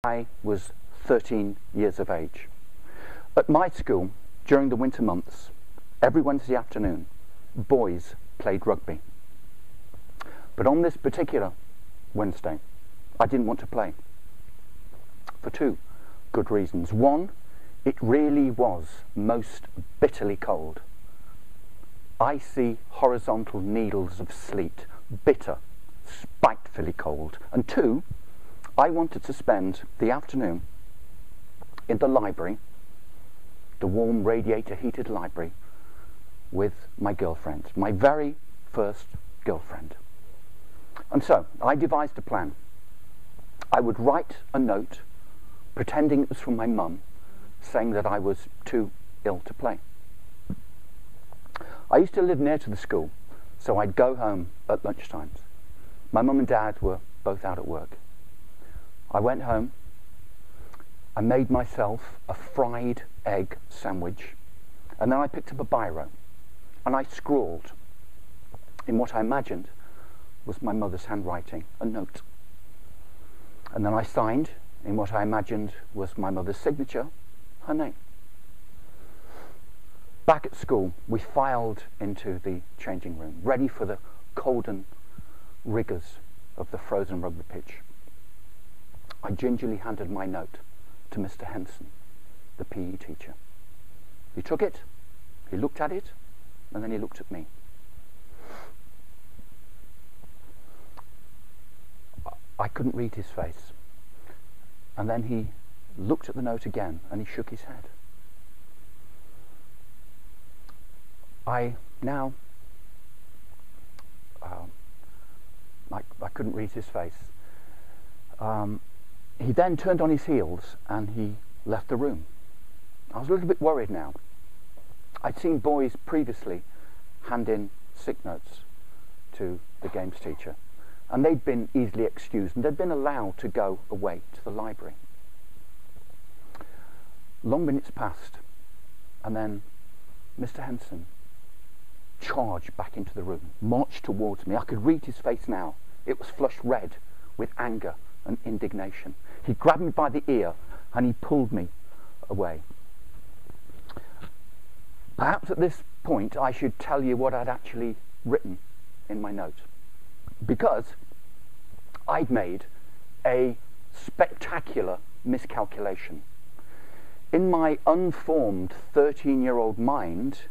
I was 13 years of age. At my school, during the winter months, every Wednesday afternoon, boys played rugby. But on this particular Wednesday, I didn't want to play, for two good reasons. One, it really was most bitterly cold. Icy horizontal needles of sleet, bitter, spitefully cold. And two, I wanted to spend the afternoon in the library, the warm radiator heated library, with my girlfriend, my very first girlfriend. And so I devised a plan. I would write a note pretending it was from my mum, saying that I was too ill to play. I used to live near to the school, so I'd go home at lunchtimes. My mum and dad were both out at work. I went home, I made myself a fried egg sandwich, and then I picked up a biro and I scrawled in what I imagined was my mother's handwriting a note. And then I signed in what I imagined was my mother's signature, her name. Back at school, we filed into the changing room, ready for the cold and rigours of the frozen rugby pitch. I gingerly handed my note to Mr. Henson, the PE teacher. He took it, he looked at it, and then he looked at me. I couldn't read his face. And then he looked at the note again and he shook his head. I couldn't read his face. He then turned on his heels and he left the room. I was a little bit worried now. I'd seen boys previously hand in sick notes to the games teacher, and they'd been easily excused and they'd been allowed to go away to the library. Long minutes passed, and then Mr. Henson charged back into the room, marched towards me. I could read his face now. It was flushed red with anger and indignation. He grabbed me by the ear and he pulled me away. Perhaps at this point I should tell you what I'd actually written in my note, because I'd made a spectacular miscalculation. In my unformed 13-year-old mind,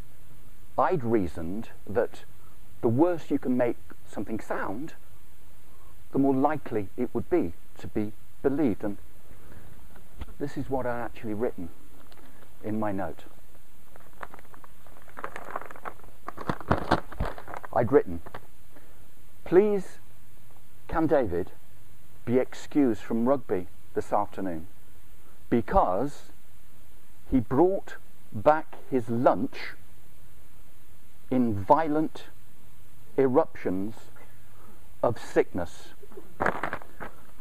I'd reasoned that the worse you can make something sound, the more likely it would be to be believed. And this is what I'd actually written in my note. I'd written, "Please, can David be excused from rugby this afternoon because he brought back his lunch in violent eruptions of sickness."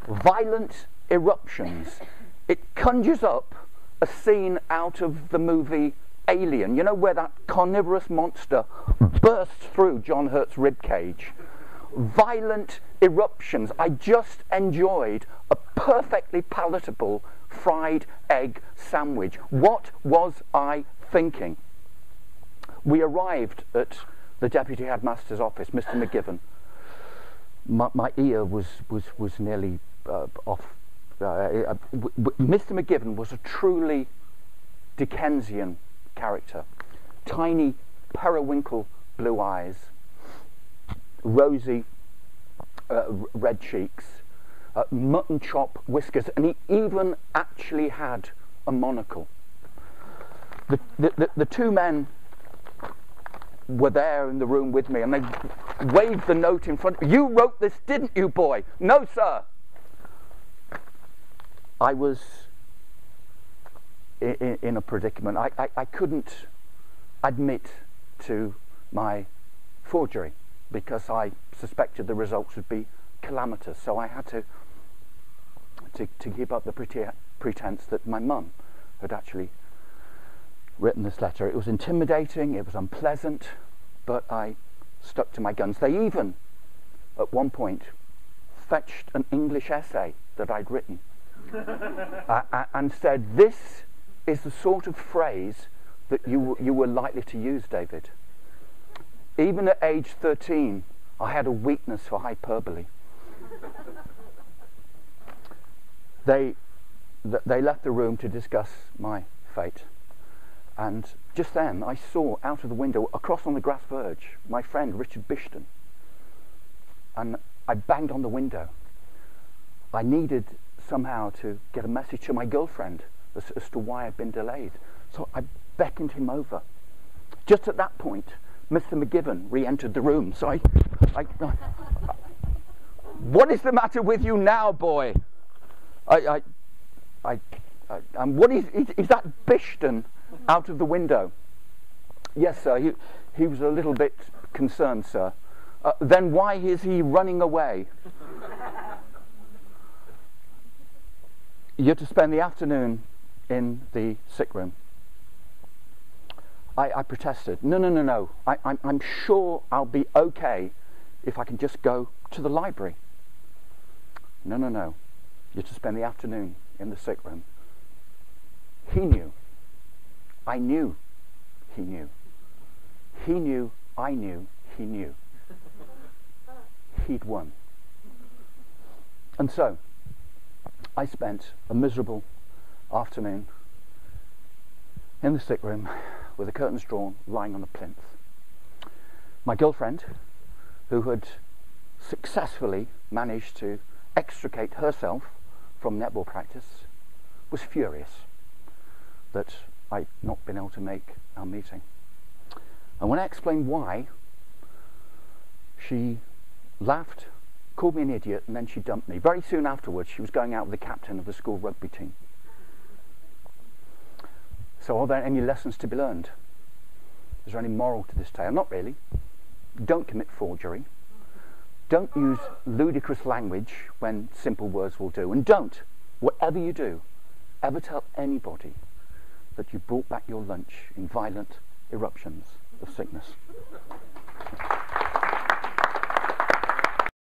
Violent eruptions. It conjures up a scene out of the movie Alien, you know, where that carnivorous monster bursts through John Hurt's ribcage. Violent eruptions. I just enjoyed a perfectly palatable fried egg sandwich. What was I thinking? We arrived at the deputy headmaster's office, Mr. McGivern. My ear was nearly off. Mr. McGivern was a truly Dickensian character. Tiny periwinkle blue eyes, rosy red cheeks, mutton chop whiskers, and he even actually had a monocle. The two men were there in the room with me, and they waved the note in front of me. "You wrote this, didn't you, boy?" "No, sir." I was in a predicament. I couldn't admit to my forgery because I suspected the results would be calamitous. So I had to keep up the pretense that my mum had actually written this letter. It was intimidating, it was unpleasant, but I stuck to my guns. They even, at one point, fetched an English essay that I'd written and said, "This is the sort of phrase that you were likely to use, David." Even at age 13, I had a weakness for hyperbole. They left the room to discuss my fate. And just then, I saw out of the window, across on the grass verge, my friend Richard Bishton. And I banged on the window. I needed somehow to get a message to my girlfriend as to why I'd been delayed. So I beckoned him over. Just at that point, Mr. McGibbon re-entered the room. So I "What is the matter with you now, boy?" And what is that Bishton out of the window? "Yes, sir, he was a little bit concerned, sir." "Then why is he running away?" "You're to spend the afternoon in the sick room." I protested. No. I'm sure I'll be okay if I can just go to the library." No. You're to spend the afternoon in the sick room. He knew. I knew. He knew. He knew. I knew. He knew. He'd won. And so, I spent a miserable afternoon in the sick room with the curtains drawn, lying on a plinth. My girlfriend, who had successfully managed to extricate herself from netball practice, was furious that I'd not been able to make our meeting. And when I explained why, she laughed, called me an idiot, and then she dumped me. Very soon afterwards, she was going out with the captain of the school rugby team. So are there any lessons to be learned? Is there any moral to this tale? Not really. Don't commit forgery. Don't use ludicrous language when simple words will do. And don't, whatever you do, ever tell anybody that you brought back your lunch in violent eruptions of sickness.